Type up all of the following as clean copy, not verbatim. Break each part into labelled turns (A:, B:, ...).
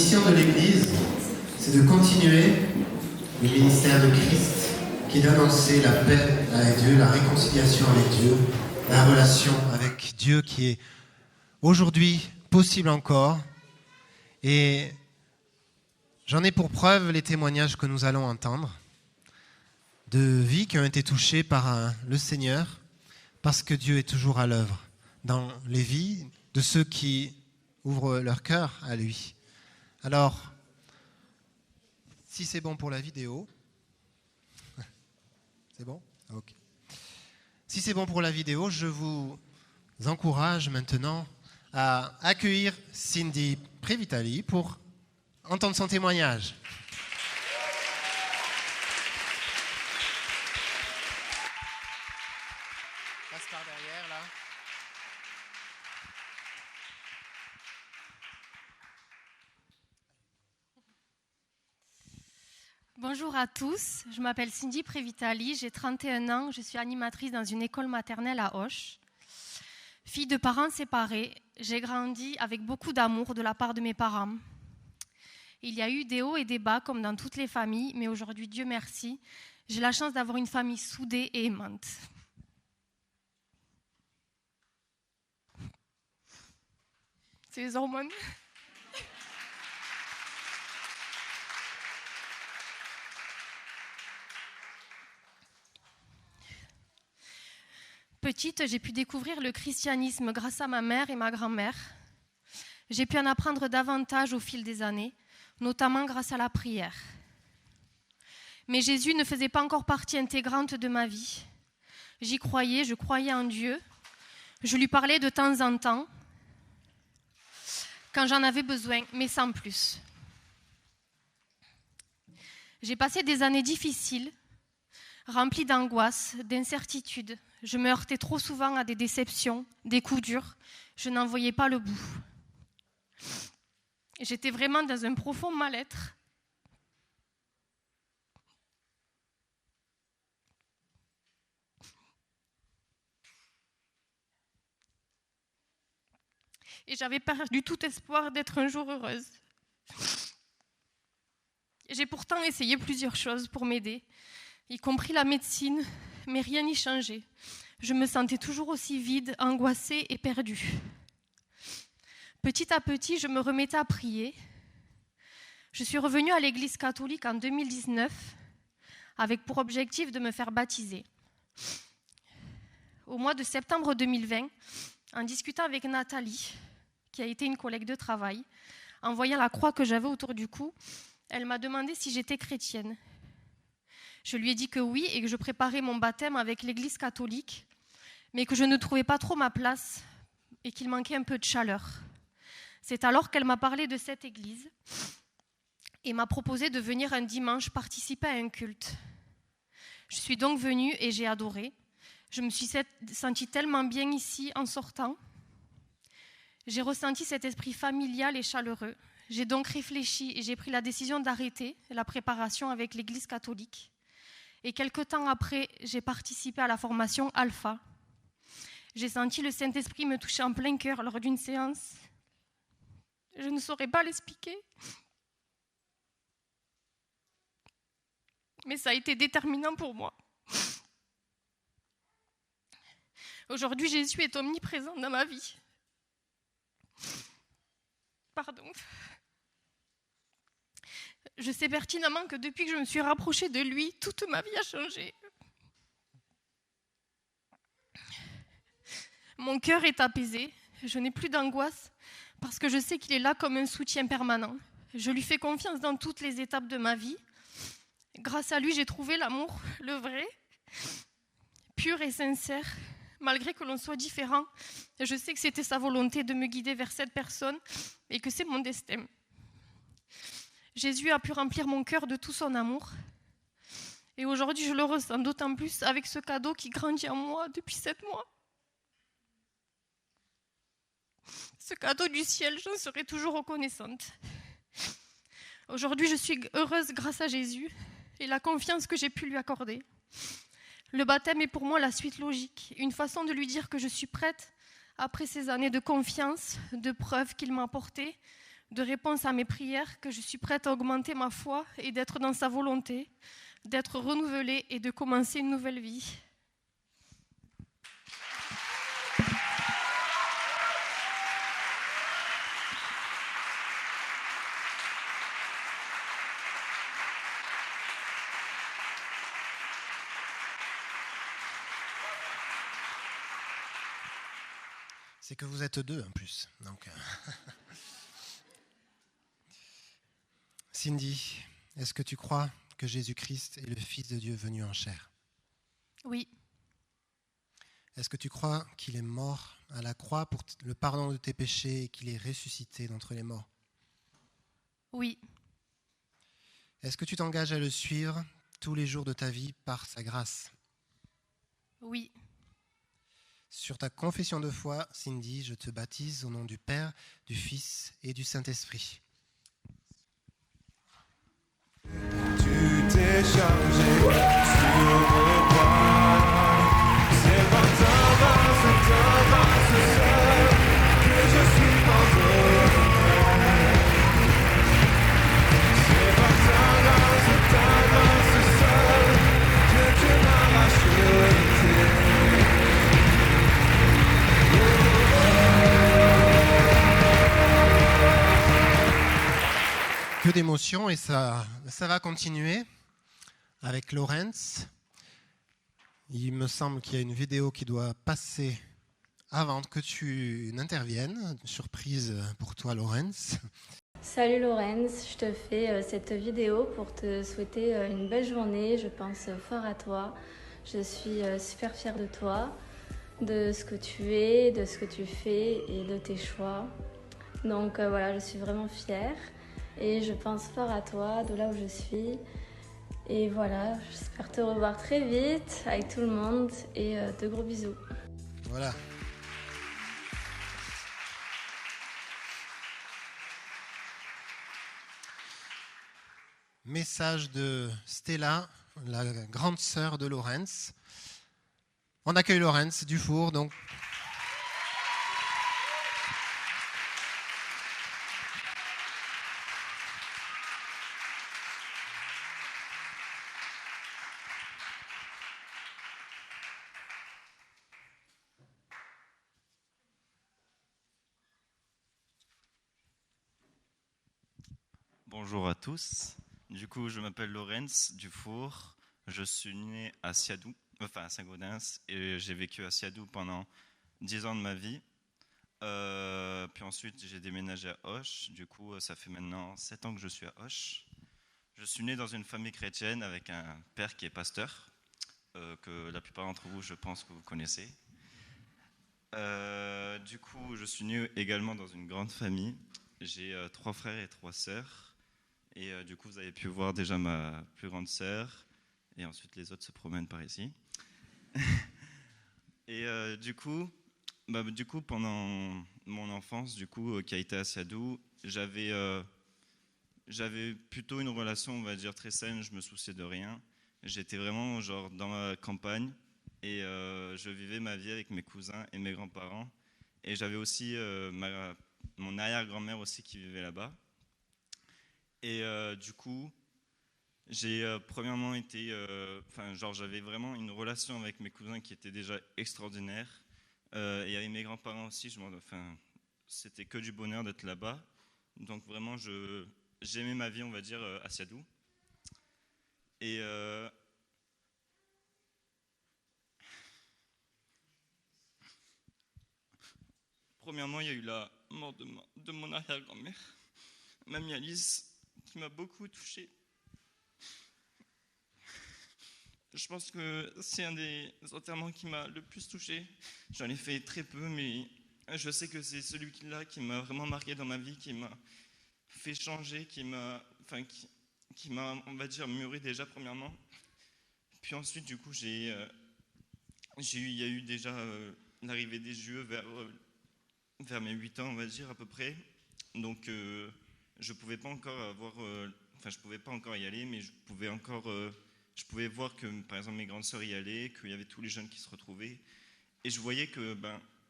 A: mission de l'Église, c'est de continuer le ministère de Christ, qui est d'annoncer la paix avec Dieu, la réconciliation avec Dieu, la relation avec Dieu qui est aujourd'hui possible encore. Et j'en ai pour preuve les témoignages que nous allons entendre de vies qui ont été touchées par le Seigneur, parce que Dieu est toujours à l'œuvre dans les vies de ceux qui ouvrent leur cœur à lui. Alors, si c'est bon pour la vidéo, c'est bon ? Ok. Si c'est bon pour la vidéo, je vous encourage maintenant à accueillir Cindy Previtali pour entendre son témoignage. Passe par derrière, là.
B: Bonjour à tous, je m'appelle Cindy Previtali, j'ai 31 ans, je suis animatrice dans une école maternelle à Auch. Fille de parents séparés, j'ai grandi avec beaucoup d'amour de la part de mes parents. Il y a eu des hauts et des bas comme dans toutes les familles, mais aujourd'hui, Dieu merci, j'ai la chance d'avoir une famille soudée et aimante. C'est les hormones. Petite, j'ai pu découvrir le christianisme grâce à ma mère et ma grand-mère. J'ai pu en apprendre davantage au fil des années, notamment grâce à la prière. Mais Jésus ne faisait pas encore partie intégrante de ma vie. J'y croyais, je croyais en Dieu. Je lui parlais de temps en temps, quand j'en avais besoin, mais sans plus. J'ai passé des années difficiles, remplies d'angoisse, d'incertitude. Je me heurtais trop souvent à des déceptions, des coups durs. Je n'en voyais pas le bout. J'étais vraiment dans un profond mal-être. Et j'avais perdu tout espoir d'être un jour heureuse. J'ai pourtant essayé plusieurs choses pour m'aider, y compris la médecine, mais rien n'y changeait. Je me sentais toujours aussi vide, angoissée et perdue. Petit à petit, je me remettais à prier. Je suis revenue à l'église catholique en 2019 avec pour objectif de me faire baptiser. Au mois de septembre 2020, en discutant avec Nathalie, qui a été une collègue de travail, en voyant la croix que j'avais autour du cou, elle m'a demandé si j'étais chrétienne. Je lui ai dit que oui et que je préparais mon baptême avec l'église catholique, mais que je ne trouvais pas trop ma place et qu'il manquait un peu de chaleur. C'est alors qu'elle m'a parlé de cette église et m'a proposé de venir un dimanche participer à un culte. Je suis donc venue et j'ai adoré. Je me suis sentie tellement bien ici en sortant. J'ai ressenti cet esprit familial et chaleureux. J'ai donc réfléchi et j'ai pris la décision d'arrêter la préparation avec l'église catholique. Et quelque temps après, j'ai participé à la formation Alpha. J'ai senti le Saint-Esprit me toucher en plein cœur lors d'une séance. Je ne saurais pas l'expliquer. Mais ça a été déterminant pour moi. Aujourd'hui, Jésus est omniprésent dans ma vie. Pardon. Je sais pertinemment que depuis que je me suis rapprochée de lui, toute ma vie a changé. Mon cœur est apaisé, je n'ai plus d'angoisse parce que je sais qu'il est là comme un soutien permanent. Je lui fais confiance dans toutes les étapes de ma vie. Grâce à lui, j'ai trouvé l'amour, le vrai, pur et sincère. Malgré que l'on soit différent, je sais que c'était sa volonté de me guider vers cette personne et que c'est mon destin. Jésus a pu remplir mon cœur de tout son amour. Et aujourd'hui, je le ressens d'autant plus avec ce cadeau qui grandit en moi depuis 7 mois. Ce cadeau du ciel, j'en serai toujours reconnaissante. Aujourd'hui, je suis heureuse grâce à Jésus et la confiance que j'ai pu lui accorder. Le baptême est pour moi la suite logique, une façon de lui dire que je suis prête, après ces années de confiance, de preuves qu'il m'a apportées, de réponse à mes prières que je suis prête à augmenter ma foi et d'être dans sa volonté, d'être renouvelée et de commencer une nouvelle vie.
A: C'est que vous êtes deux en plus. Donc, Cindy, est-ce que tu crois que Jésus-Christ est le Fils de Dieu venu en chair?
B: Oui,
A: Est-ce que tu crois qu'il est mort à la croix pour le pardon de tes péchés et qu'il est ressuscité d'entre les morts?
B: oui,
A: Est-ce que tu t'engages à le suivre tous les jours de ta vie par sa grâce?
B: oui,
A: Sur ta confession de foi, Cindy, je te baptise au nom du Père, du Fils et du Saint-Esprit.
C: Tu t'es chargé sur le bois. C'est par ta grâce seule que je suis pardonné. C'est par ta grâce seule que tu m'as racheté.
A: Que d'émotions, et ça va continuer avec Laurence. Il me semble qu'il y a une vidéo qui doit passer avant que tu n'interviennes. Surprise pour toi, Laurence.
D: Salut Laurence, je te fais cette vidéo pour te souhaiter une belle journée. Je pense fort à toi. Je suis super fière de toi, de ce que tu es, de ce que tu fais et de tes choix. Donc voilà, je suis vraiment fière et je pense fort à toi, de là où je suis. Et voilà, j'espère te revoir très vite avec tout le monde et de gros bisous.
A: Voilà. Message de Stella, la grande sœur de Laurence. On accueille Laurence Dufour, donc.
E: Bonjour à tous. Du coup, je m'appelle Laurence Dufour. Je suis né à Siadou, à Saint-Gaudens, et j'ai vécu à Siadou pendant 10 ans de ma vie. Puis ensuite, j'ai déménagé à Auch. Du coup, ça fait maintenant 7 ans que je suis à Auch. Je suis né dans une famille chrétienne avec un père qui est pasteur, que la plupart d'entre vous, je pense que vous connaissez. Du coup, je suis né également dans une grande famille. J'ai 3 frères et 3 sœurs. Et du coup, vous avez pu voir déjà ma plus grande sœur. Et ensuite, les autres se promènent par ici. Et du coup, pendant mon enfance, qui a été à Siadou, j'avais plutôt une relation, on va dire, très saine. Je me souciais de rien. J'étais vraiment genre dans la campagne et je vivais ma vie avec mes cousins et mes grands-parents. Et j'avais aussi mon arrière-grand-mère aussi qui vivait là-bas. Et du coup, j'ai premièrement été, j'avais vraiment une relation avec mes cousins qui était déjà extraordinaire. Et avec mes grands-parents aussi, c'était que du bonheur d'être là-bas. Donc vraiment, j'aimais ma vie, on va dire, à Siadou. Et premièrement, il y a eu la mort de mon arrière-grand-mère, mamie Alice, qui m'a beaucoup touché. Je pense que c'est un des enterrements qui m'a le plus touché. J'en ai fait très peu, mais je sais que c'est celui-là qui m'a vraiment marqué dans ma vie, qui m'a fait changer, qui m'a, on va dire, mûri déjà premièrement. Puis ensuite, du coup, il y a eu déjà l'arrivée des JO vers mes 8 ans, on va dire, à peu près. Donc, je pouvais pas encore y aller, mais je pouvais voir que, par exemple, mes grandes sœurs y allaient, qu'il y avait tous les jeunes qui se retrouvaient. Et je voyais que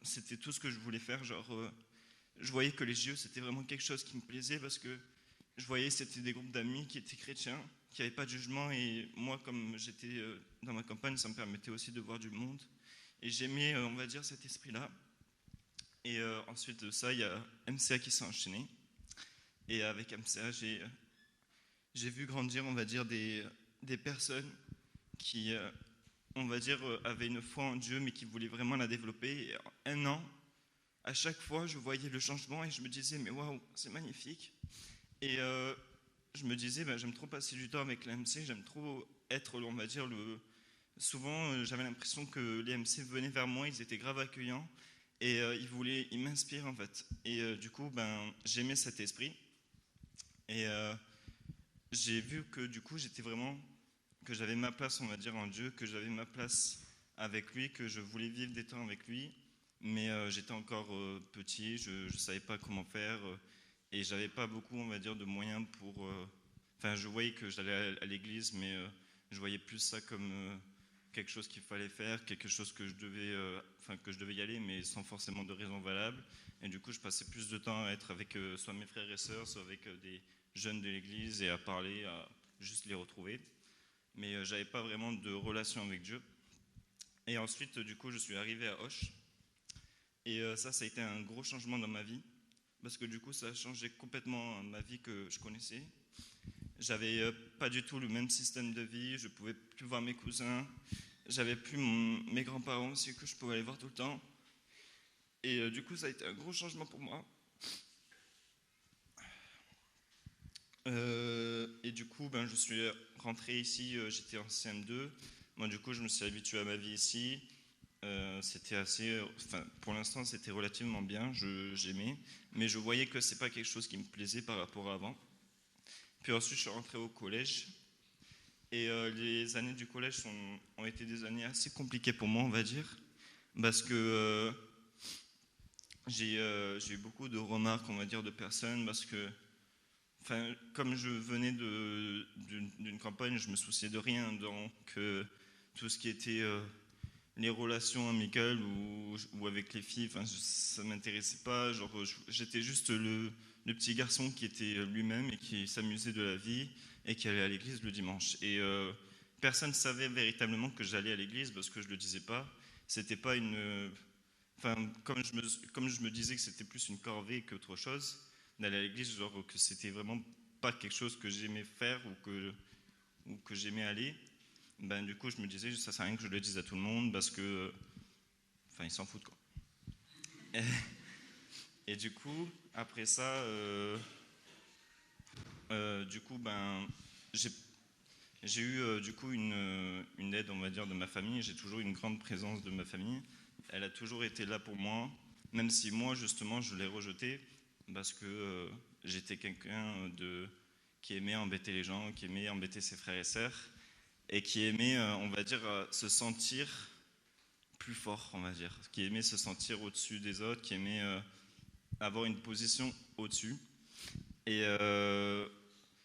E: c'était tout ce que je voulais faire. je voyais que les JO, c'était vraiment quelque chose qui me plaisait parce que je voyais que c'était des groupes d'amis qui étaient chrétiens, qui n'avaient pas de jugement. Et moi, comme j'étais dans ma campagne, ça me permettait aussi de voir du monde. Et j'aimais, on va dire, cet esprit-là. Et ensuite de ça, il y a MCA qui s'est enchaîné. Et avec MCA, j'ai vu grandir, on va dire, des personnes qui, on va dire, avaient une foi en Dieu, mais qui voulaient vraiment la développer. Et en un an, à chaque fois, je voyais le changement et je me disais, mais waouh, c'est magnifique. Et je me disais, j'aime trop passer du temps avec l'AMC, j'aime trop être, on va dire, souvent, j'avais l'impression que les MC venaient vers moi, ils étaient grave accueillants et ils m'inspirent en fait. Et du coup, j'aimais cet esprit. Et j'ai vu que du coup, que j'avais ma place, on va dire, en Dieu, que j'avais ma place avec lui, que je voulais vivre des temps avec lui. Mais j'étais encore petit, je ne savais pas comment faire et j'avais pas beaucoup, on va dire, de moyens pour... Enfin, je voyais que j'allais à l'église, mais je voyais plus ça comme quelque chose qu'il fallait faire, quelque chose que je devais y aller, mais sans forcément de raison valable. Et du coup, je passais plus de temps à être avec soit mes frères et sœurs, soit avec des jeunes de l'église et à parler, à juste les retrouver. Mais j'avais pas vraiment de relation avec Dieu. Et ensuite, du coup, je suis arrivé à Auch. Et ça a été un gros changement dans ma vie, parce que du coup, ça a changé complètement ma vie que je connaissais. J'avais pas du tout le même système de vie, je pouvais plus voir mes cousins, j'avais plus mes grands-parents aussi que je pouvais aller voir tout le temps. Et du coup, ça a été un gros changement pour moi. Et du coup, je suis rentré ici, j'étais en CM2. Moi, du coup, je me suis habitué à ma vie ici. C'était assez, pour l'instant c'était relativement bien, j'aimais, mais je voyais que c'est pas quelque chose qui me plaisait par rapport à avant. Puis ensuite je suis rentré au collège et les années du collège ont été des années assez compliquées pour moi, on va dire, parce que j'ai eu beaucoup de remarques, on va dire, de personnes, parce que comme je venais d'une campagne, je me souciais de rien, donc tout ce qui était les relations amicales ou avec les filles, ça m'intéressait pas. Genre, j'étais juste le petit garçon qui était lui-même et qui s'amusait de la vie et qui allait à l'église le dimanche. Et personne ne savait véritablement que j'allais à l'église parce que je le disais pas. C'était pas comme je me disais que c'était plus une corvée qu'autre chose d'aller à l'église, genre que c'était vraiment pas quelque chose que j'aimais faire ou que j'aimais aller. Du coup, je me disais, ça sert à rien que je le dise à tout le monde parce que, ils s'en foutent quoi. Et du coup, après ça, j'ai eu du coup une aide, on va dire, de ma famille. J'ai toujours eu une grande présence de ma famille. Elle a toujours été là pour moi, même si moi, justement, je l'ai rejetée parce que j'étais quelqu'un qui aimait embêter les gens, qui aimait embêter ses frères et sœurs. Et qui aimait, on va dire, se sentir plus fort, on va dire. Qui aimait se sentir au-dessus des autres, qui aimait avoir une position au-dessus. Et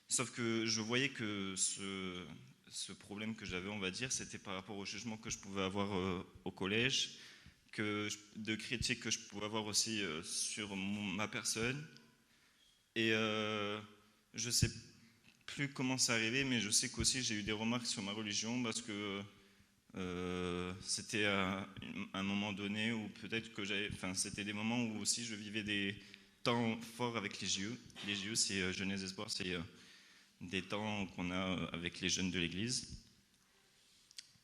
E: sauf que je voyais que ce problème que j'avais, on va dire, c'était par rapport au jugement que je pouvais avoir au collège, de critiques que je pouvais avoir aussi sur ma personne. Et je sais plus comment c'est arrivé, mais je sais qu'aussi j'ai eu des remarques sur ma religion parce que c'était à un moment donné où peut-être que c'était des moments où aussi je vivais des temps forts avec les JE. Les JE, c'est Jeunesse Espoir, c'est des temps qu'on a avec les jeunes de l'église.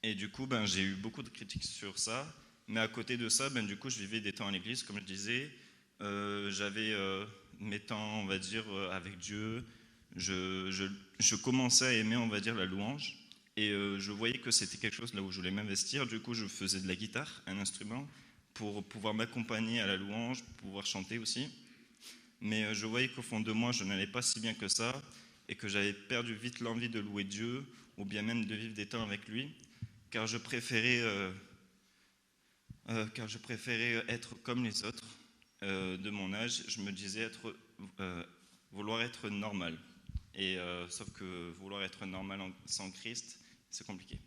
E: Et du coup, j'ai eu beaucoup de critiques sur ça, mais à côté de ça, du coup, je vivais des temps à l'église, comme je disais. J'avais mes temps, on va dire, avec Dieu. Je commençais à aimer, on va dire, la louange et je voyais que c'était quelque chose là où je voulais m'investir. Du coup, je faisais de la guitare, un instrument, pour pouvoir m'accompagner à la louange, pour pouvoir chanter aussi. Mais je voyais qu'au fond de moi, je n'allais pas si bien que ça et que j'avais perdu vite l'envie de louer Dieu ou bien même de vivre des temps avec lui, car je préférais être comme les autres de mon âge. Je me disais vouloir être normal. Et sauf que vouloir être normal sans Christ, c'est compliqué.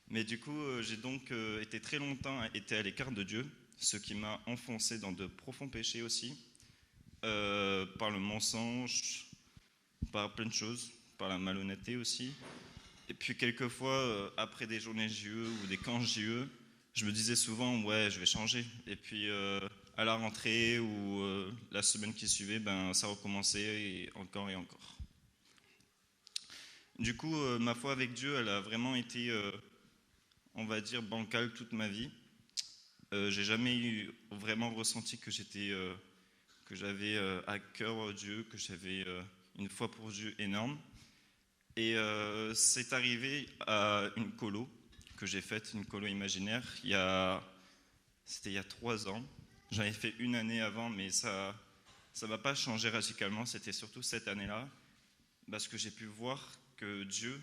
E: Mais du coup, j'ai donc été très longtemps à l'écart de Dieu. ce qui m'a enfoncé dans de profonds péchés aussi, par le mensonge, par plein de choses, par la malhonnêteté aussi. Et puis quelquefois, après des journées JE ou des camps JE, je me disais souvent, ouais, je vais changer. Et puis à la rentrée ou la semaine qui suivait, ben, ça recommençait et encore et encore. Du coup, ma foi avec Dieu, elle a vraiment été, on va dire, bancale toute ma vie. J'ai jamais vraiment ressenti que j'avais à cœur Dieu, que j'avais une foi pour Dieu énorme. Et c'est arrivé à une colo que j'ai faite, une colo imaginaire, c'était il y a 3 ans. J'en avais fait une année avant, mais ça m'a pas changé radicalement. C'était surtout cette année-là, parce que j'ai pu voir que Dieu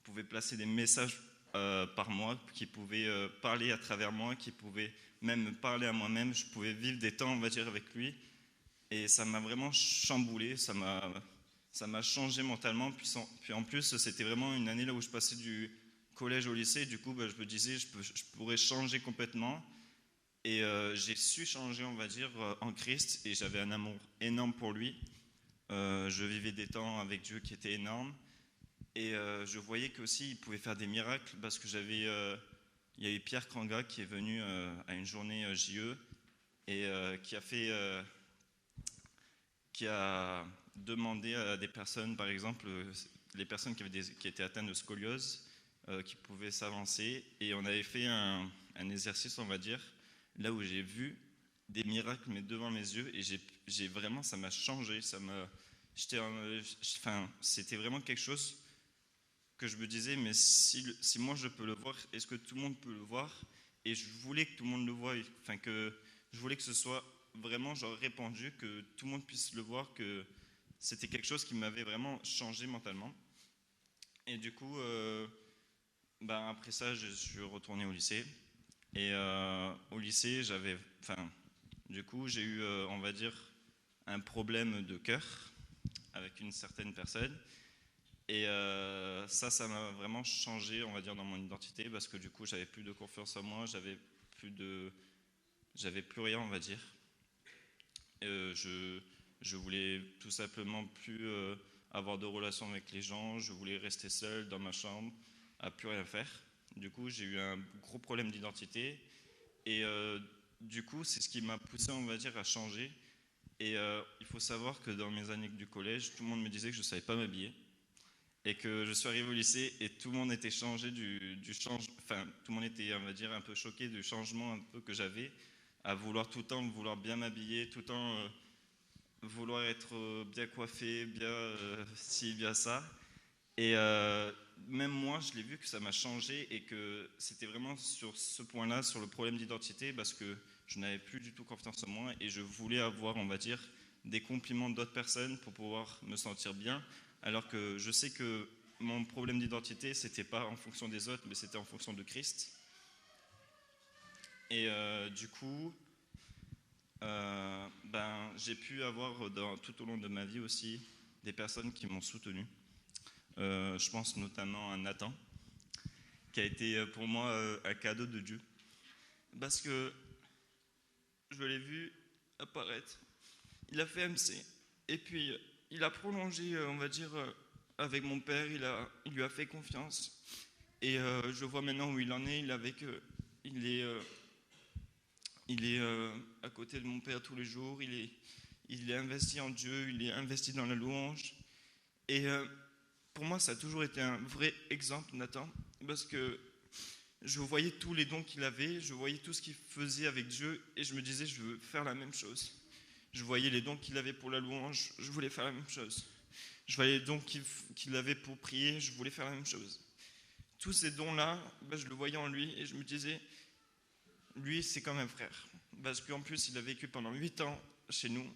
E: pouvait placer des messages par moi, qui pouvaient parler à travers moi, qui pouvaient même me parler à moi-même. Je pouvais vivre des temps, on va dire, avec lui. Et ça m'a vraiment chamboulé, ça m'a changé mentalement. Puis en plus, c'était vraiment une année là où je passais du collège au lycée. Du coup, je me disais, je pourrais changer complètement. Et j'ai su changer, on va dire, en Christ. Et j'avais un amour énorme pour lui. Je vivais des temps avec Dieu qui étaient énormes. Et je voyais qu'aussi, il pouvait faire des miracles. Parce que il y a eu Pierre Kranga qui est venu à une journée JE. Et qui a demandé à des personnes, par exemple, les personnes qui étaient atteintes de scoliose, qui pouvaient s'avancer. Et on avait fait un exercice, on va dire, là où j'ai vu des miracles, mais devant mes yeux. Et j'ai vraiment, ça m'a changé. C'était vraiment quelque chose que je me disais, mais si moi je peux le voir, est-ce que tout le monde peut le voir? Et je voulais que tout le monde le voie, je voulais que ce soit vraiment genre répandu, que tout le monde puisse le voir, que c'était quelque chose qui m'avait vraiment changé mentalement. Et du coup, après ça, je suis retourné au lycée. Et au lycée, j'ai eu, on va dire, un problème de cœur avec une certaine personne. Et ça m'a vraiment changé, on va dire, dans mon identité, parce que du coup, j'avais plus de confiance en moi, j'avais plus rien, on va dire. Je voulais tout simplement plus avoir de relations avec les gens, je voulais rester seul dans ma chambre, à plus rien faire. Du coup, j'ai eu un gros problème d'identité. Et du coup, c'est ce qui m'a poussé, on va dire, à changer. Et il faut savoir que dans mes années du collège, tout le monde me disait que je ne savais pas m'habiller. Et que je suis arrivé au lycée et tout le monde était changé tout le monde était, on va dire, un peu choqué du changement un peu que j'avais, à vouloir tout le temps vouloir bien m'habiller, tout le temps vouloir être bien coiffé, bien ci, bien ça. Et même moi, je l'ai vu que ça m'a changé et que c'était vraiment sur ce point-là, sur le problème d'identité, parce que je n'avais plus du tout confiance en moi et je voulais avoir, on va dire, des compliments d'autres personnes pour pouvoir me sentir bien. Alors que je sais que mon problème d'identité, c'était pas en fonction des autres, mais c'était en fonction de Christ. Et du coup, j'ai pu avoir tout au long de ma vie aussi des personnes qui m'ont soutenu. Je pense notamment à Nathan, qui a été pour moi un cadeau de Dieu. Parce que je l'ai vu apparaître. Il a fait MC. Et puis, il a prolongé, on va dire, avec mon père. Il lui a fait confiance. Et je vois maintenant où il en est. Il est à côté de mon père tous les jours. Il est investi en Dieu. Il est investi dans la louange. Et pour moi, ça a toujours été un vrai exemple, Nathan. Parce que je voyais tous les dons qu'il avait. Je voyais tout ce qu'il faisait avec Dieu. Et je me disais, je veux faire la même chose. Je voyais les dons qu'il avait pour la louange, je voulais faire la même chose. Je voyais les dons qu'il avait pour prier, je voulais faire la même chose. Tous ces dons-là, je le voyais en lui et je me disais, lui, c'est comme un frère. Parce qu'en plus, il a vécu pendant 8 ans chez nous.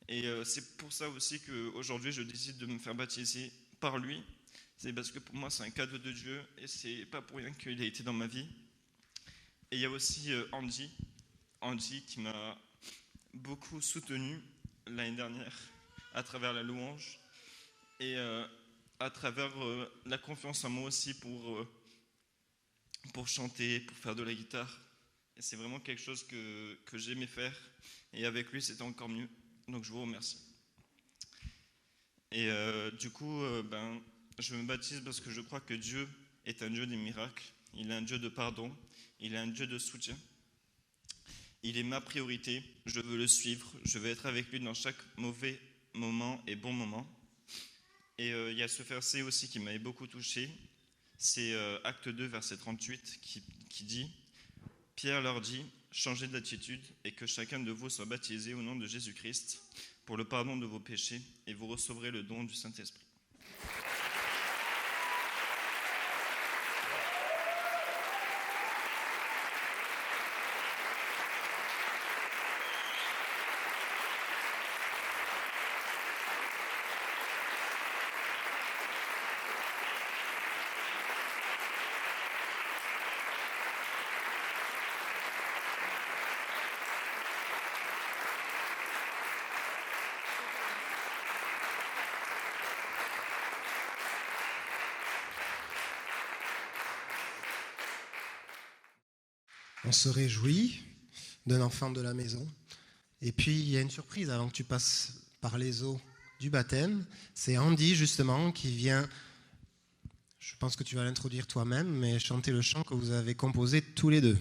E: Et c'est pour ça aussi qu'aujourd'hui, je décide de me faire baptiser par lui. C'est parce que pour moi, c'est un cadeau de Dieu et c'est pas pour rien qu'il a été dans ma vie. Et il y a aussi Andy qui m'a beaucoup soutenu l'année dernière à travers la louange et à travers la confiance en moi aussi pour chanter, pour faire de la guitare. Et c'est vraiment quelque chose que j'aimais faire. Et avec lui, c'était encore mieux. Donc je vous remercie. Et du coup, je me baptise parce que je crois que Dieu est un Dieu des miracles. Il est un Dieu de pardon. Il est un Dieu de soutien. Il est ma priorité. Je veux le suivre. Je veux être avec lui dans chaque mauvais moment et bon moment. Et il y a ce verset aussi qui m'avait beaucoup touché. C'est Acte 2, verset 38, qui dit « Pierre leur dit, changez d'attitude et que chacun de vous soit baptisé au nom de Jésus-Christ pour le pardon de vos péchés et vous recevrez le don du Saint-Esprit. »
A: On se réjouit d'un enfant de la maison. Et puis, il y a une surprise avant que tu passes par les eaux du baptême. C'est Andy, justement, qui vient, je pense que tu vas l'introduire toi-même, mais chanter le chant que vous avez composé tous les deux.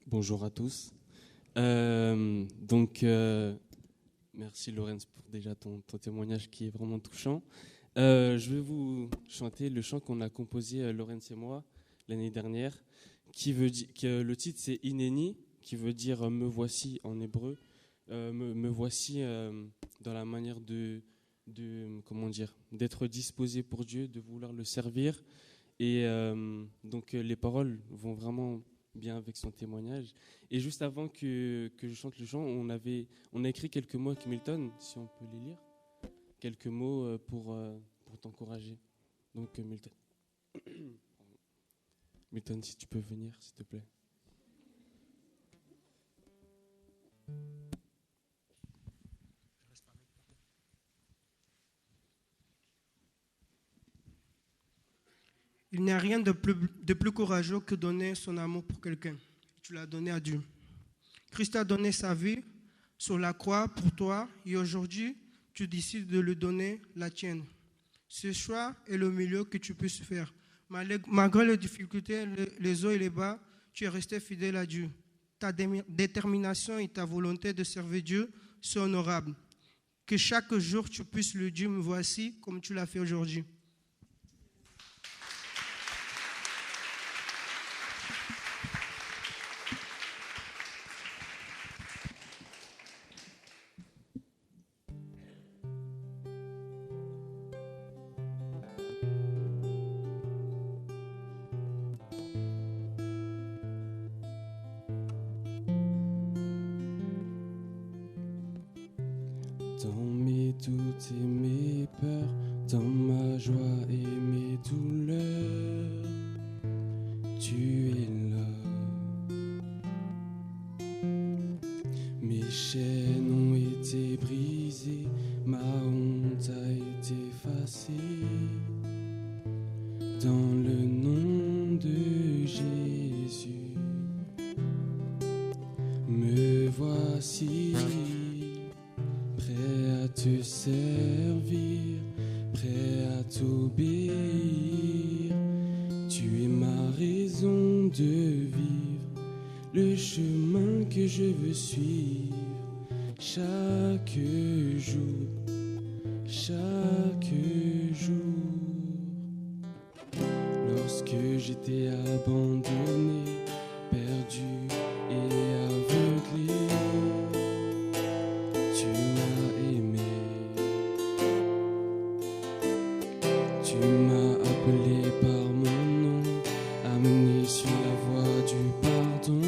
F: Bonjour à tous. Merci Laurence pour déjà ton témoignage qui est vraiment touchant. Je vais vous chanter le chant qu'on a composé, Laurence et moi, l'année dernière, que le titre c'est Hineni, qui veut dire me voici en hébreu. Me voici dans la manière d'être disposé pour Dieu, de vouloir le servir. Et les paroles vont vraiment bien avec son témoignage. Et juste avant que je chante le chant, on a écrit quelques mots avec Milton, si on peut les lire. Quelques mots pour t'encourager. Donc Milton. Milton, si tu peux venir, s'il te plaît.
G: Il n'y a rien de plus courageux que donner son amour pour quelqu'un. Tu l'as donné à Dieu. Christ a donné sa vie sur la croix pour toi et aujourd'hui, tu décides de lui donner la tienne. Ce choix est le milieu que tu puisses faire. Malgré les difficultés, les hauts et les bas, tu es resté fidèle à Dieu. Ta détermination et ta volonté de servir Dieu sont honorables. Que chaque jour, tu puisses lui dire, me voici, comme tu l'as fait aujourd'hui.
F: Dans mes doutes et mes peurs, dans ma joie et mes douleurs, tu es là. Mes chaînes ont été brisées, ma honte a été effacée. Dans le nom de Jésus, me voici. Prêt à te servir, prêt à t'obéir. Tu es ma raison de vivre, le chemin que je veux suivre. Chaque jour, chaque jour. Lorsque j'étais abandonné, perdu et aveuglé, tu m'as aimé, tu m'as appelé par mon nom, amené sur la voie du pardon.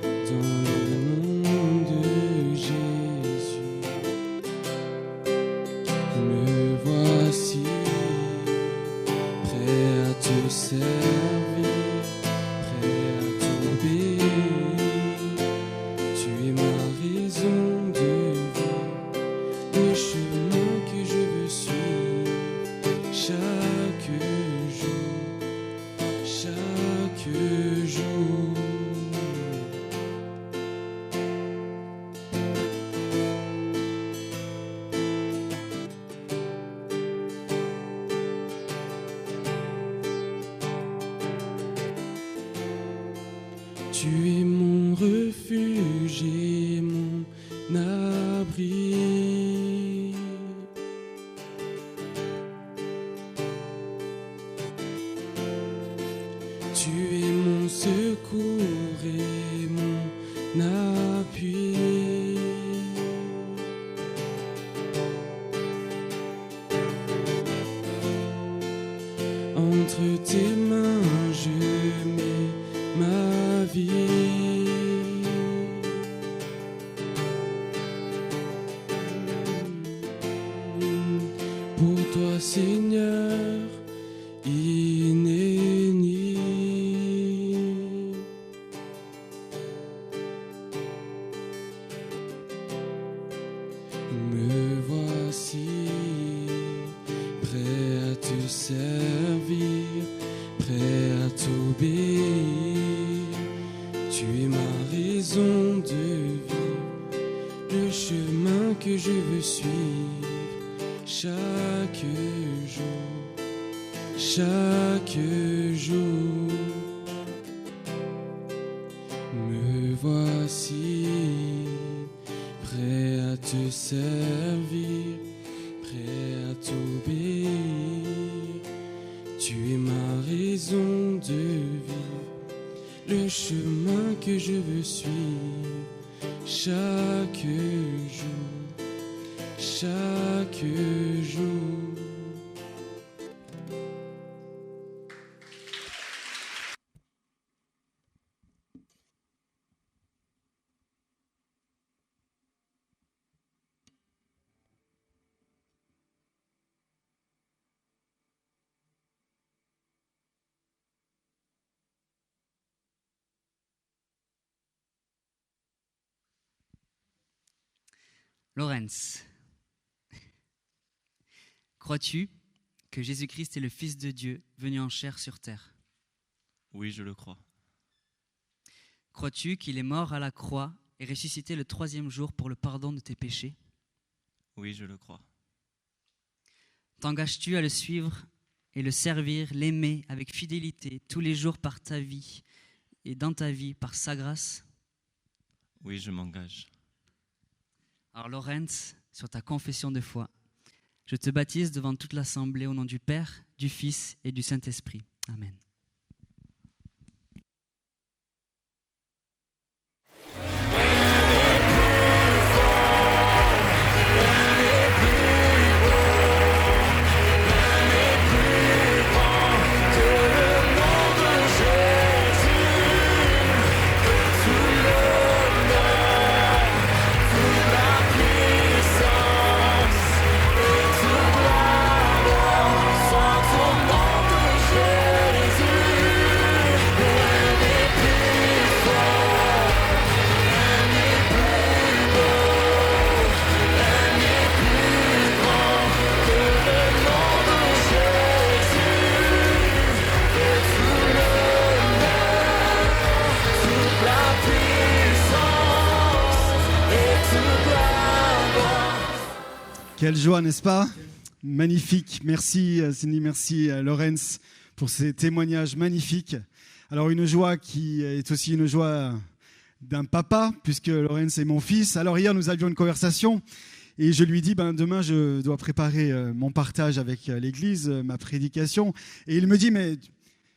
F: Dans le nom de Jésus, me voici, prêt à te servir, prêt à Tu es mon refuge et mon abri. Tu es mon secours et mon appui. Entre tes mains, je mets ma vie. Pour toi, Seigneur, inéni. Me voici prêt à te servir, prêt à t'obéir. Tu es ma raison de vivre, le chemin que je veux suivre chaque jour, chaque jour. Me voici prêt à te servir, prêt à t'obéir. Tu es ma raison de vivre, le chemin que je veux suivre chaque jour, chaque jour.
H: Laurence, crois-tu que Jésus-Christ est le Fils de Dieu venu en chair sur terre?
E: Oui, je le crois.
H: Crois-tu qu'il est mort à la croix et ressuscité le 3e jour pour le pardon de tes péchés?
E: Oui, je le crois.
H: T'engages-tu à le suivre et le servir, l'aimer avec fidélité tous les jours par ta vie et dans ta vie par sa grâce?
E: Oui, je m'engage.
H: Alors Laurence, sur ta confession de foi, je te baptise devant toute l'assemblée au nom du Père, du Fils et du Saint-Esprit. Amen.
I: Quelle joie, n'est-ce pas? Magnifique. Merci Cindy, merci Laurence pour ces témoignages magnifiques. Alors une joie qui est aussi une joie d'un papa, puisque Laurence est mon fils. Alors hier, nous avions une conversation et je lui dis, demain, je dois préparer mon partage avec l'église, ma prédication. Et il me dit, mais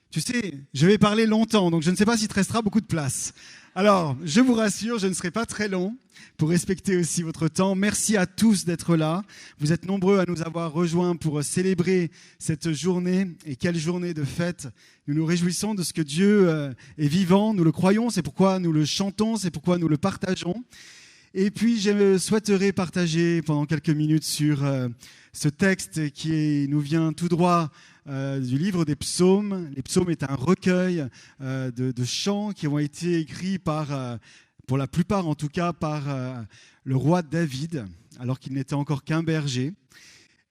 I: tu sais, je vais parler longtemps, donc je ne sais pas s'il te restera beaucoup de place. Alors, je vous rassure, je ne serai pas très long pour respecter aussi votre temps. Merci à tous d'être là. Vous êtes nombreux à nous avoir rejoints pour célébrer cette journée. Et quelle journée de fête! Nous nous réjouissons de ce que Dieu est vivant. Nous le croyons, c'est pourquoi nous le chantons, c'est pourquoi nous le partageons. Et puis, je souhaiterais partager pendant quelques minutes sur ce texte qui nous vient tout droit du livre des psaumes. Les psaumes est un recueil de chants qui ont été écrits pour la plupart en tout cas, par le roi David, alors qu'il n'était encore qu'un berger.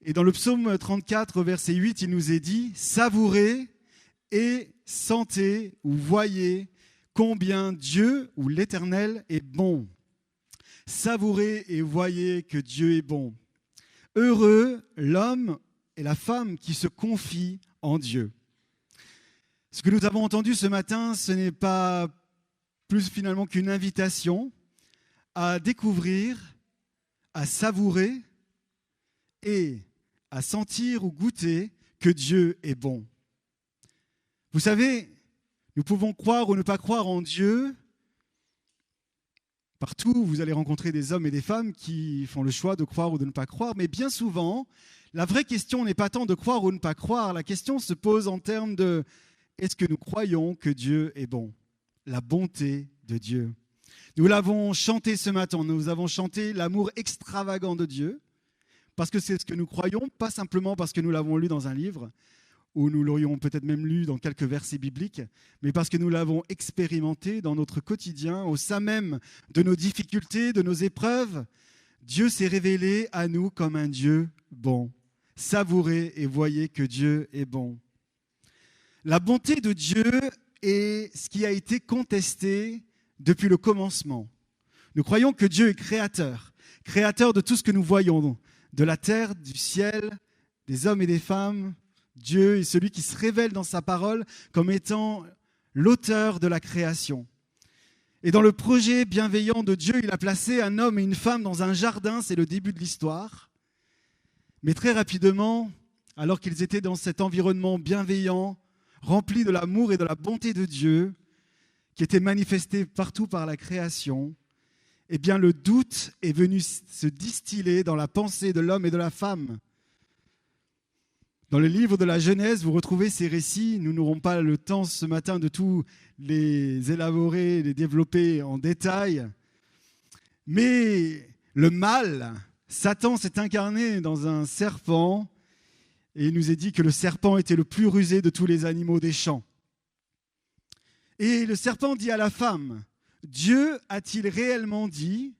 I: Et dans le psaume 34, verset 8, il nous est dit « Savourez et sentez ou voyez combien Dieu ou l'Éternel est bon. Savourez et voyez que Dieu est bon. Heureux l'homme et la femme qui se confient en Dieu. » Ce que nous avons entendu ce matin, ce n'est pas plus finalement qu'une invitation à découvrir, à savourer et à sentir ou goûter que Dieu est bon. Vous savez, nous pouvons croire ou ne pas croire en Dieu. Partout, vous allez rencontrer des hommes et des femmes qui font le choix de croire ou de ne pas croire, mais bien souvent, la vraie question n'est pas tant de croire ou ne pas croire, la question se pose en termes de est-ce que nous croyons que Dieu est bon ? La bonté de Dieu. Nous l'avons chanté ce matin, nous avons chanté l'amour extravagant de Dieu, parce que c'est ce que nous croyons, pas simplement parce que nous l'avons lu dans un livre, ou nous l'aurions peut-être même lu dans quelques versets bibliques, mais parce que nous l'avons expérimenté dans notre quotidien, au sein même de nos difficultés, de nos épreuves. Dieu s'est révélé à nous comme un Dieu bon. Savourez et voyez que Dieu est bon. La bonté de Dieu est ce qui a été contesté depuis le commencement. Nous croyons que Dieu est créateur de tout ce que nous voyons, de la terre, du ciel, des hommes et des femmes. Dieu est celui qui se révèle dans sa parole comme étant l'auteur de la création. Et dans le projet bienveillant de Dieu, il a placé un homme et une femme dans un jardin, c'est le début de l'histoire. Mais très rapidement, alors qu'ils étaient dans cet environnement bienveillant, rempli de l'amour et de la bonté de Dieu, qui était manifesté partout par la création, eh bien le doute est venu se distiller dans la pensée de l'homme et de la femme. Dans le livre de la Genèse, vous retrouvez ces récits. Nous n'aurons pas le temps ce matin de tous les élaborer, les développer en détail. Mais le mal, Satan s'est incarné dans un serpent et il nous est dit que le serpent était le plus rusé de tous les animaux des champs. Et le serpent dit à la femme, « Dieu a-t-il réellement dit,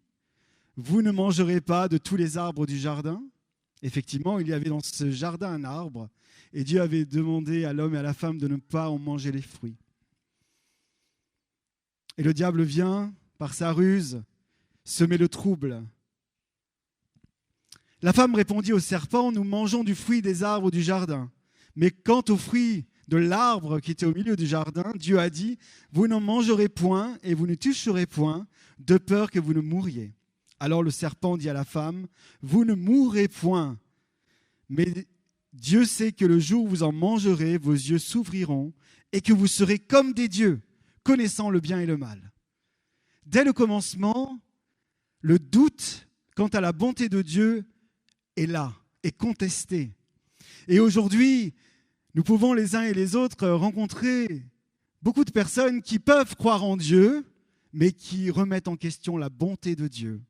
I: vous ne mangerez pas de tous les arbres du jardin ?» Effectivement, il y avait dans ce jardin un arbre, et Dieu avait demandé à l'homme et à la femme de ne pas en manger les fruits. Et le diable vient, par sa ruse, semer le trouble. La femme répondit au serpent, « Nous mangeons du fruit des arbres du jardin. Mais quant au fruit de l'arbre qui était au milieu du jardin, Dieu a dit, « Vous n'en mangerez point et vous ne toucherez point, de peur que vous ne mouriez. » Alors le serpent dit à la femme, « Vous ne mourrez point, mais Dieu sait que le jour où vous en mangerez, vos yeux s'ouvriront et que vous serez comme des dieux, connaissant le bien et le mal. » Dès le commencement, le doute quant à la bonté de Dieu est là, est contesté. Et aujourd'hui, nous pouvons les uns et les autres rencontrer beaucoup de personnes qui peuvent croire en Dieu, mais qui remettent en question la bonté de Dieu.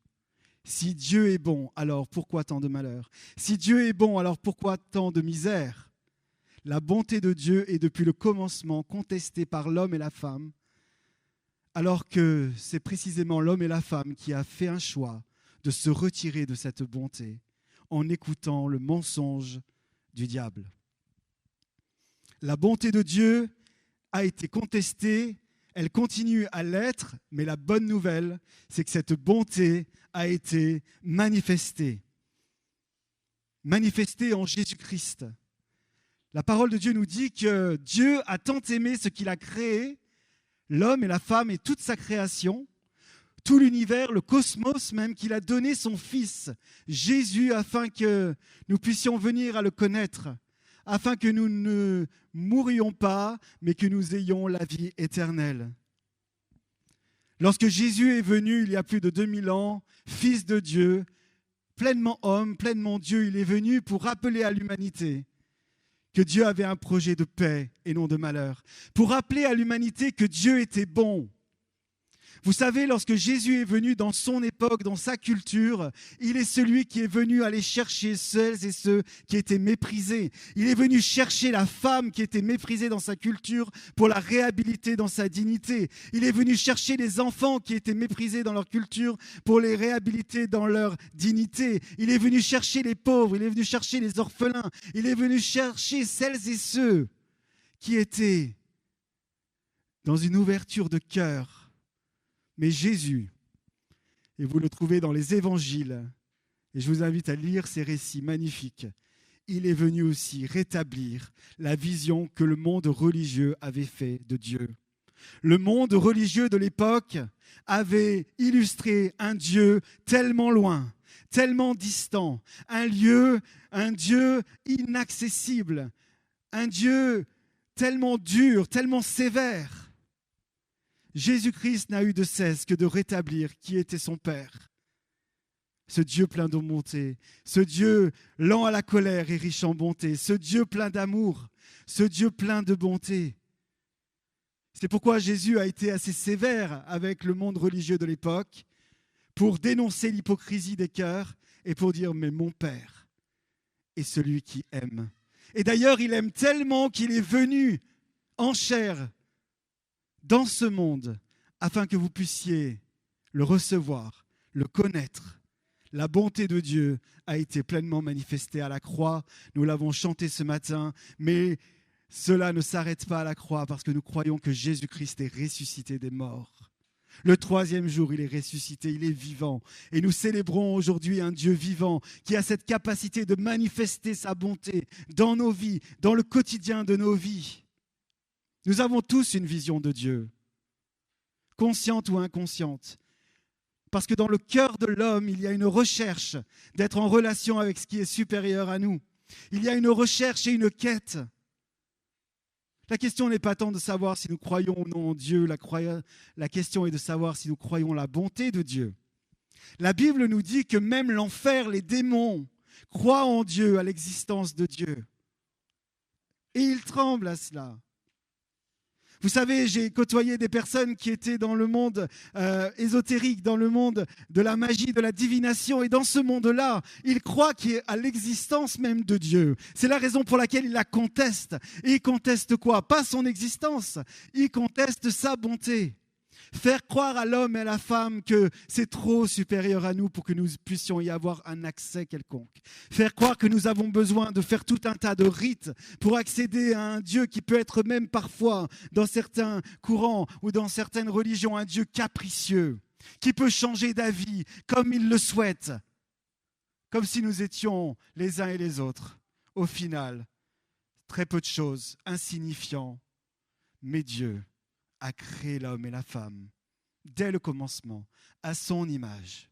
I: Si Dieu est bon, alors pourquoi tant de malheur ? Si Dieu est bon, alors pourquoi tant de misère ? La bonté de Dieu est depuis le commencement contestée par l'homme et la femme, alors que c'est précisément l'homme et la femme qui a fait un choix de se retirer de cette bonté en écoutant le mensonge du diable. La bonté de Dieu a été contestée, elle continue à l'être, mais la bonne nouvelle, c'est que cette bonté a été manifestée en Jésus-Christ. La parole de Dieu nous dit que Dieu a tant aimé ce qu'il a créé, l'homme et la femme et toute sa création, tout l'univers, le cosmos même, qu'il a donné son Fils, Jésus, afin que nous puissions venir à le connaître, afin que nous ne mourions pas, mais que nous ayons la vie éternelle. Lorsque Jésus est venu, il y a plus de 2000 ans, Fils de Dieu, pleinement homme, pleinement Dieu, il est venu pour rappeler à l'humanité que Dieu avait un projet de paix et non de malheur, pour rappeler à l'humanité que Dieu était bon. Vous savez, lorsque Jésus est venu dans son époque, dans sa culture, il est celui qui est venu aller chercher celles et ceux qui étaient méprisés. Il est venu chercher la femme qui était méprisée dans sa culture pour la réhabiliter dans sa dignité. Il est venu chercher les enfants qui étaient méprisés dans leur culture pour les réhabiliter dans leur dignité. Il est venu chercher les pauvres, il est venu chercher les orphelins. Il est venu chercher celles et ceux qui étaient dans une ouverture de cœur. Mais Jésus, et vous le trouvez dans les évangiles, et je vous invite à lire ces récits magnifiques, il est venu aussi rétablir la vision que le monde religieux avait fait de Dieu. Le monde religieux de l'époque avait illustré un Dieu tellement loin, tellement distant, un Dieu inaccessible, un Dieu tellement dur, tellement sévère. Jésus-Christ n'a eu de cesse que de rétablir qui était son Père. Ce Dieu plein de bonté, ce Dieu lent à la colère et riche en bonté, ce Dieu plein d'amour, ce Dieu plein de bonté. C'est pourquoi Jésus a été assez sévère avec le monde religieux de l'époque pour dénoncer l'hypocrisie des cœurs et pour dire « mais mon Père est celui qui aime ». Et d'ailleurs, il aime tellement qu'il est venu en chair dans ce monde afin que vous puissiez le recevoir, le connaître. La bonté de Dieu a été pleinement manifestée à la croix. Nous l'avons chanté ce matin, mais cela ne s'arrête pas à la croix parce que nous croyons que Jésus-Christ est ressuscité des morts. Le 3e jour, il est ressuscité, il est vivant. Et nous célébrons aujourd'hui un Dieu vivant qui a cette capacité de manifester sa bonté dans nos vies, dans le quotidien de nos vies. Nous avons tous une vision de Dieu, consciente ou inconsciente. Parce que dans le cœur de l'homme, il y a une recherche d'être en relation avec ce qui est supérieur à nous. Il y a une recherche et une quête. La question n'est pas tant de savoir si nous croyons ou non en Dieu, la question est de savoir si nous croyons la bonté de Dieu. La Bible nous dit que même l'enfer, les démons, croient en Dieu, à l'existence de Dieu. Et ils tremblent à cela. Vous savez, j'ai côtoyé des personnes qui étaient dans le monde ésotérique, dans le monde de la magie, de la divination. Et dans ce monde-là, ils croient qu'il y a l'existence même de Dieu. C'est la raison pour laquelle ils la contestent. Et ils contestent quoi? Pas son existence, ils contestent sa bonté. Faire croire à l'homme et à la femme que c'est trop supérieur à nous pour que nous puissions y avoir un accès quelconque. Faire croire que nous avons besoin de faire tout un tas de rites pour accéder à un Dieu qui peut être même parfois, dans certains courants ou dans certaines religions, un Dieu capricieux, qui peut changer d'avis comme il le souhaite, comme si nous étions les uns et les autres. Au final, très peu de choses, insignifiants, mais Dieu a créé l'homme et la femme, dès le commencement, à son image.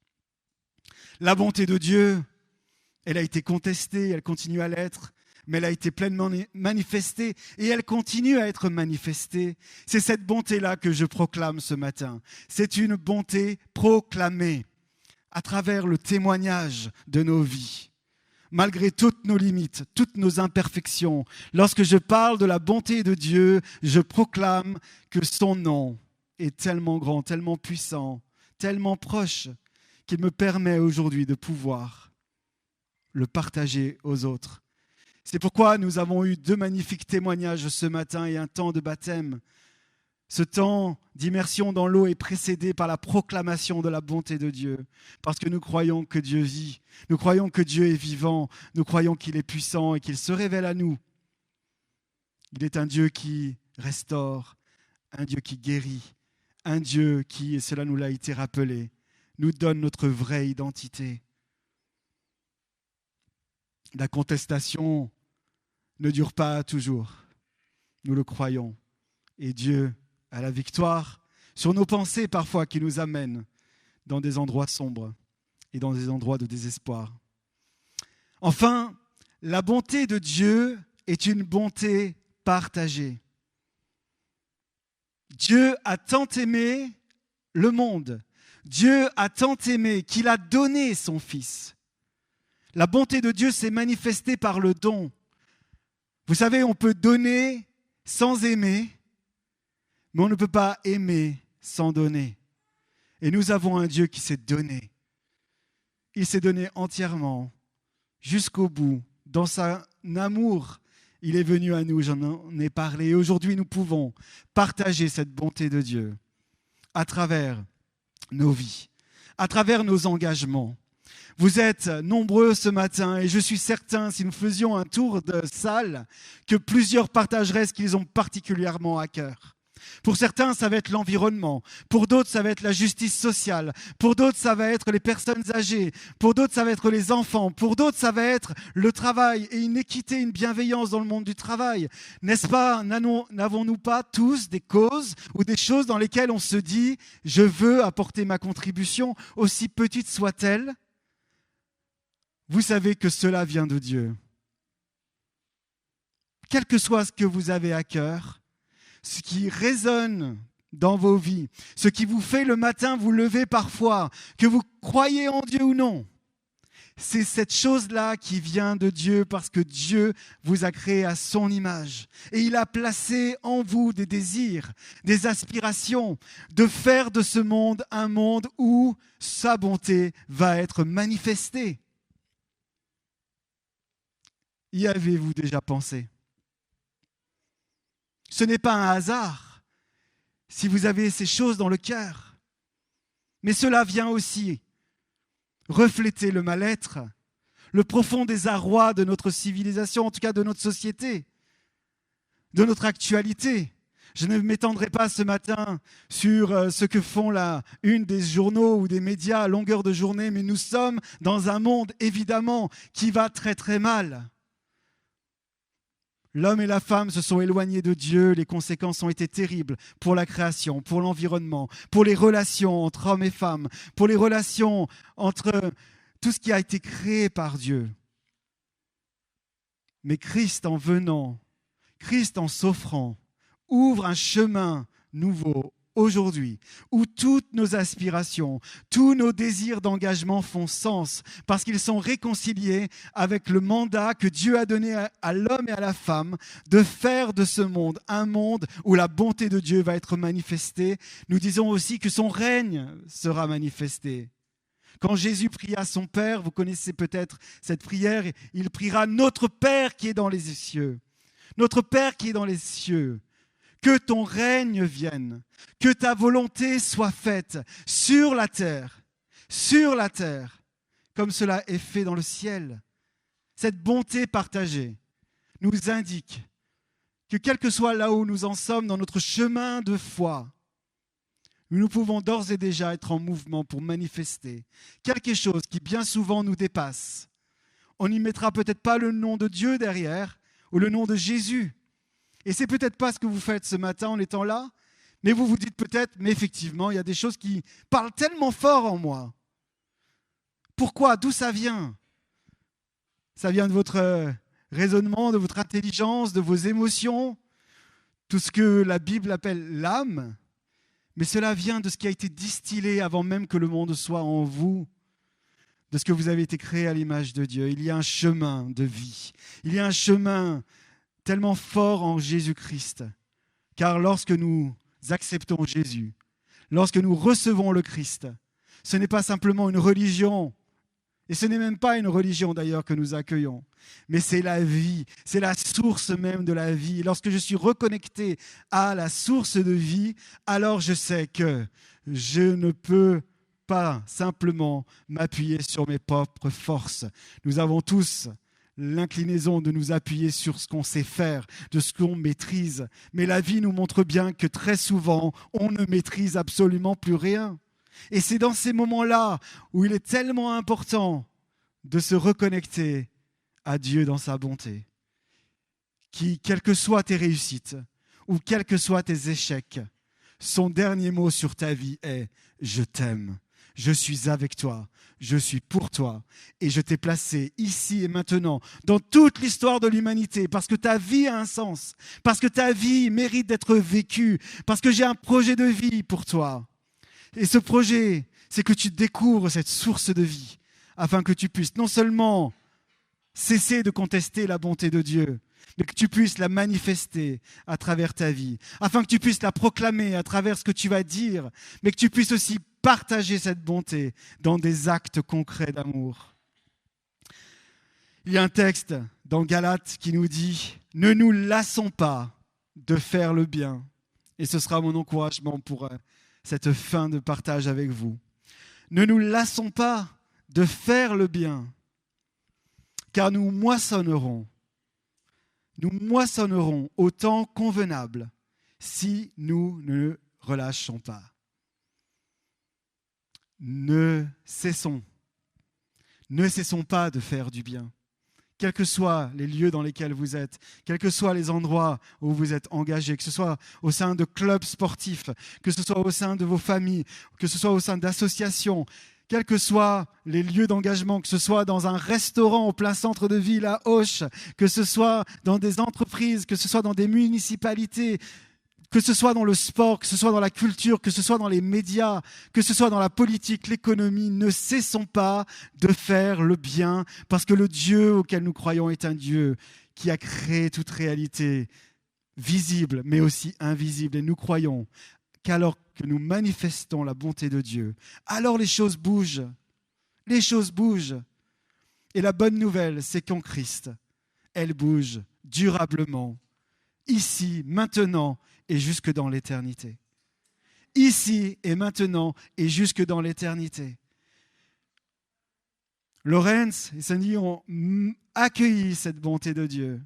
I: La bonté de Dieu, elle a été contestée, elle continue à l'être, mais elle a été pleinement manifestée et elle continue à être manifestée. C'est cette bonté-là que je proclame ce matin. C'est une bonté proclamée à travers le témoignage de nos vies. Malgré toutes nos limites, toutes nos imperfections, lorsque je parle de la bonté de Dieu, je proclame que son nom est tellement grand, tellement puissant, tellement proche, qu'il me permet aujourd'hui de pouvoir le partager aux autres. C'est pourquoi nous avons eu 2 magnifiques témoignages ce matin et un temps de baptême. Ce temps d'immersion dans l'eau est précédé par la proclamation de la bonté de Dieu, parce que nous croyons que Dieu vit, nous croyons que Dieu est vivant, nous croyons qu'il est puissant et qu'il se révèle à nous. Il est un Dieu qui restaure, un Dieu qui guérit, un Dieu qui, et cela nous l'a été rappelé, nous donne notre vraie identité. La contestation ne dure pas toujours, nous le croyons, et Dieu à la victoire sur nos pensées parfois qui nous amènent dans des endroits sombres et dans des endroits de désespoir. Enfin, la bonté de Dieu est une bonté partagée. Dieu a tant aimé le monde, Dieu a tant aimé qu'il a donné son Fils. La bonté de Dieu s'est manifestée par le don. Vous savez, on peut donner sans aimer, mais on ne peut pas aimer sans donner. Et nous avons un Dieu qui s'est donné. Il s'est donné entièrement, jusqu'au bout. Dans son amour, il est venu à nous, j'en ai parlé. Et aujourd'hui, nous pouvons partager cette bonté de Dieu à travers nos vies, à travers nos engagements. Vous êtes nombreux ce matin et je suis certain, si nous faisions un tour de salle, que plusieurs partageraient ce qu'ils ont particulièrement à cœur. Pour certains, ça va être l'environnement. Pour d'autres, ça va être la justice sociale. Pour d'autres, ça va être les personnes âgées. Pour d'autres, ça va être les enfants. Pour d'autres, ça va être le travail et une équité, une bienveillance dans le monde du travail. N'est-ce pas, n'avons-nous pas tous des causes ou des choses dans lesquelles on se dit « je veux apporter ma contribution, aussi petite soit-elle » Vous savez que cela vient de Dieu. Quel que soit ce que vous avez à cœur, ce qui résonne dans vos vies, ce qui vous fait le matin vous lever parfois, que vous croyez en Dieu ou non, c'est cette chose-là qui vient de Dieu parce que Dieu vous a créé à son image. Et il a placé en vous des désirs, des aspirations de faire de ce monde un monde où sa bonté va être manifestée. Y avez-vous déjà pensé ? Ce n'est pas un hasard si vous avez ces choses dans le cœur. Mais cela vient aussi refléter le mal-être, le profond désarroi de notre civilisation, en tout cas de notre société, de notre actualité. Je ne m'étendrai pas ce matin sur ce que font la une des journaux ou des médias à longueur de journée, mais nous sommes dans un monde, évidemment, qui va très très mal. L'homme et la femme se sont éloignés de Dieu, les conséquences ont été terribles pour la création, pour l'environnement, pour les relations entre hommes et femmes, pour les relations entre tout ce qui a été créé par Dieu. Mais Christ en venant, Christ en s'offrant, ouvre un chemin nouveau aujourd'hui, où toutes nos aspirations, tous nos désirs d'engagement font sens, parce qu'ils sont réconciliés avec le mandat que Dieu a donné à l'homme et à la femme de faire de ce monde un monde où la bonté de Dieu va être manifestée. Nous disons aussi que son règne sera manifesté. Quand Jésus pria son Père, vous connaissez peut-être cette prière, il priera « Notre Père qui est dans les cieux ». Notre Père qui est dans les cieux. Que ton règne vienne, que ta volonté soit faite sur la terre, comme cela est fait dans le ciel. Cette bonté partagée nous indique que quel que soit là où nous en sommes dans notre chemin de foi, nous pouvons d'ores et déjà être en mouvement pour manifester quelque chose qui bien souvent nous dépasse. On n'y mettra peut-être pas le nom de Dieu derrière ou le nom de Jésus. Et c'est peut-être pas ce que vous faites ce matin en étant là, mais vous vous dites peut-être, mais effectivement, il y a des choses qui parlent tellement fort en moi. Pourquoi ? D'où ça vient ? Ça vient de votre raisonnement, de votre intelligence, de vos émotions, tout ce que la Bible appelle l'âme, mais cela vient de ce qui a été distillé avant même que le monde soit en vous, de ce que vous avez été créé à l'image de Dieu. Il y a un chemin de vie, il y a un chemin tellement fort en Jésus-Christ, car lorsque nous acceptons Jésus, lorsque nous recevons le Christ, ce n'est pas simplement une religion, et ce n'est même pas une religion d'ailleurs que nous accueillons, mais c'est la vie, c'est la source même de la vie. Et lorsque je suis reconnecté à la source de vie, alors je sais que je ne peux pas simplement m'appuyer sur mes propres forces. Nous avons tous l'inclinaison de nous appuyer sur ce qu'on sait faire, de ce qu'on maîtrise. Mais la vie nous montre bien que très souvent, on ne maîtrise absolument plus rien. Et c'est dans ces moments-là où il est tellement important de se reconnecter à Dieu dans sa bonté. Qui, quelles que soient tes réussites ou quels que soient tes échecs, son dernier mot sur ta vie est « Je t'aime ». Je suis avec toi, je suis pour toi et je t'ai placé ici et maintenant dans toute l'histoire de l'humanité parce que ta vie a un sens, parce que ta vie mérite d'être vécue, parce que j'ai un projet de vie pour toi. Et ce projet, c'est que tu découvres cette source de vie afin que tu puisses non seulement cesser de contester la bonté de Dieu, mais que tu puisses la manifester à travers ta vie, afin que tu puisses la proclamer à travers ce que tu vas dire, mais que tu puisses aussi partager cette bonté dans des actes concrets d'amour. Il y a un texte dans Galates qui nous dit « Ne nous lassons pas de faire le bien ». Et ce sera mon encouragement pour cette fin de partage avec vous. Ne nous lassons pas de faire le bien, car nous moissonnerons au temps convenable si nous ne relâchons pas. Ne cessons pas de faire du bien. Quels que soient les lieux dans lesquels vous êtes, quels que soient les endroits où vous êtes engagés, que ce soit au sein de clubs sportifs, que ce soit au sein de vos familles, que ce soit au sein d'associations, quels que soient les lieux d'engagement, que ce soit dans un restaurant au plein centre de ville à Auch, que ce soit dans des entreprises, que ce soit dans des municipalités, que ce soit dans le sport, que ce soit dans la culture, que ce soit dans les médias, que ce soit dans la politique, l'économie, ne cessons pas de faire le bien, parce que le Dieu auquel nous croyons est un Dieu qui a créé toute réalité visible, mais aussi invisible. Et nous croyons qu'alors que nous manifestons la bonté de Dieu, alors les choses bougent. Les choses bougent. Et la bonne nouvelle, c'est qu'en Christ, elles bougent durablement, ici, maintenant, et jusque dans l'éternité. Ici et maintenant et jusque dans l'éternité. Lorenz et Sandy ont accueilli cette bonté de Dieu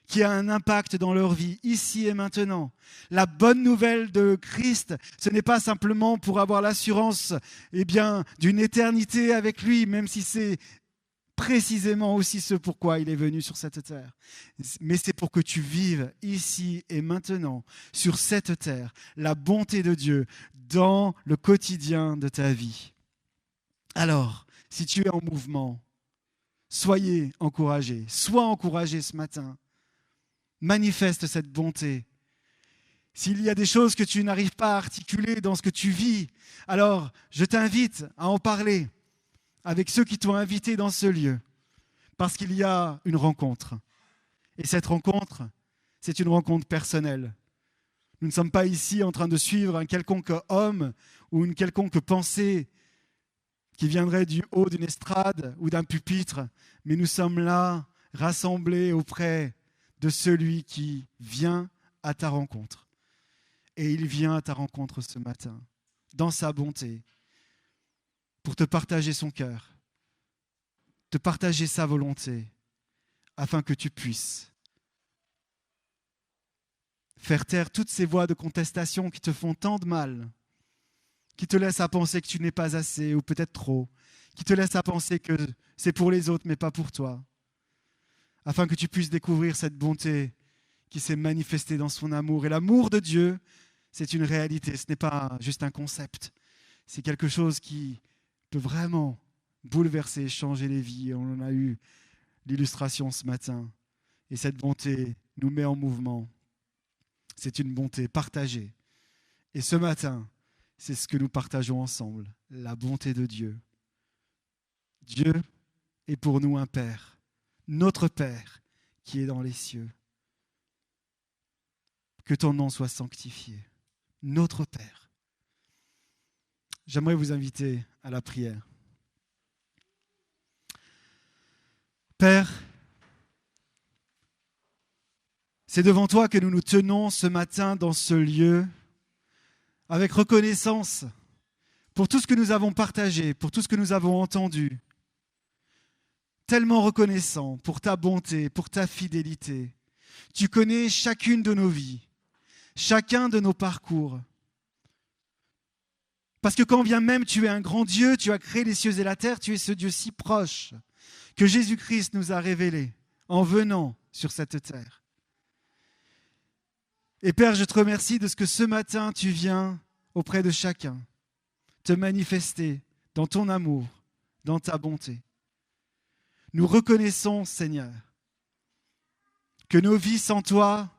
I: qui a un impact dans leur vie, ici et maintenant. La bonne nouvelle de Christ, ce n'est pas simplement pour avoir l'assurance d'une éternité avec lui, même si c'est précisément aussi ce pourquoi il est venu sur cette terre. Mais c'est pour que tu vives ici et maintenant, sur cette terre, la bonté de Dieu dans le quotidien de ta vie. Alors, si tu es en mouvement, soyez encouragés. Sois encouragé ce matin. Manifeste cette bonté. S'il y a des choses que tu n'arrives pas à articuler dans ce que tu vis, alors je t'invite à en parler avec ceux qui t'ont invité dans ce lieu, parce qu'il y a une rencontre. Et cette rencontre, c'est une rencontre personnelle. Nous ne sommes pas ici en train de suivre un quelconque homme ou une quelconque pensée qui viendrait du haut d'une estrade ou d'un pupitre, mais nous sommes là, rassemblés auprès de celui qui vient à ta rencontre. Et il vient à ta rencontre ce matin, dans sa bonté, pour te partager son cœur, te partager sa volonté, afin que tu puisses faire taire toutes ces voix de contestation qui te font tant de mal, qui te laissent à penser que tu n'es pas assez ou peut-être trop, qui te laissent à penser que c'est pour les autres mais pas pour toi, afin que tu puisses découvrir cette bonté qui s'est manifestée dans son amour. Et l'amour de Dieu, c'est une réalité, ce n'est pas juste un concept, c'est quelque chose qui peut vraiment bouleverser, changer les vies. On en a eu l'illustration ce matin. Et cette bonté nous met en mouvement. C'est une bonté partagée. Et ce matin, c'est ce que nous partageons ensemble, la bonté de Dieu. Dieu est pour nous un Père, notre Père qui est dans les cieux. Que ton nom soit sanctifié, notre Père. J'aimerais vous inviter à la prière. Père, c'est devant toi que nous nous tenons ce matin dans ce lieu, avec reconnaissance pour tout ce que nous avons partagé, pour tout ce que nous avons entendu. Tellement reconnaissant pour ta bonté, pour ta fidélité. Tu connais chacune de nos vies, chacun de nos parcours. Parce que quand bien même tu es un grand Dieu, tu as créé les cieux et la terre, tu es ce Dieu si proche que Jésus-Christ nous a révélé en venant sur cette terre. Et Père, je te remercie de ce que ce matin tu viens auprès de chacun, te manifester dans ton amour, dans ta bonté. Nous reconnaissons, Seigneur, que nos vies sans toi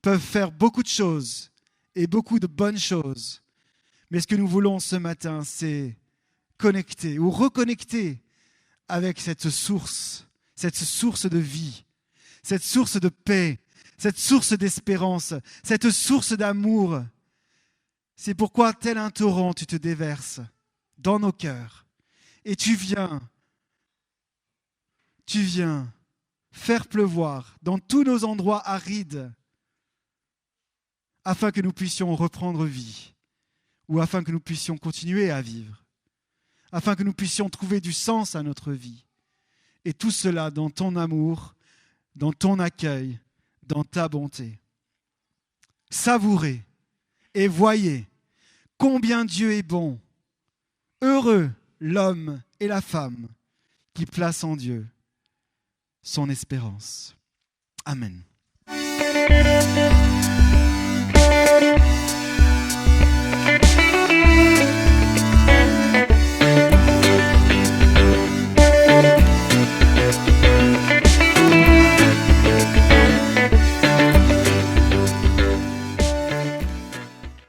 I: peuvent faire beaucoup de choses et beaucoup de bonnes choses. Mais ce que nous voulons ce matin, c'est connecter ou reconnecter avec cette source de vie, cette source de paix, cette source d'espérance, cette source d'amour. C'est pourquoi, tel un torrent, tu te déverses dans nos cœurs et tu viens faire pleuvoir dans tous nos endroits arides afin que nous puissions reprendre vie ou afin que nous puissions continuer à vivre, afin que nous puissions trouver du sens à notre vie. Et tout cela dans ton amour, dans ton accueil, dans ta bonté. savourez et voyez combien Dieu est bon. Heureux l'homme et la femme qui place en Dieu son espérance. Amen.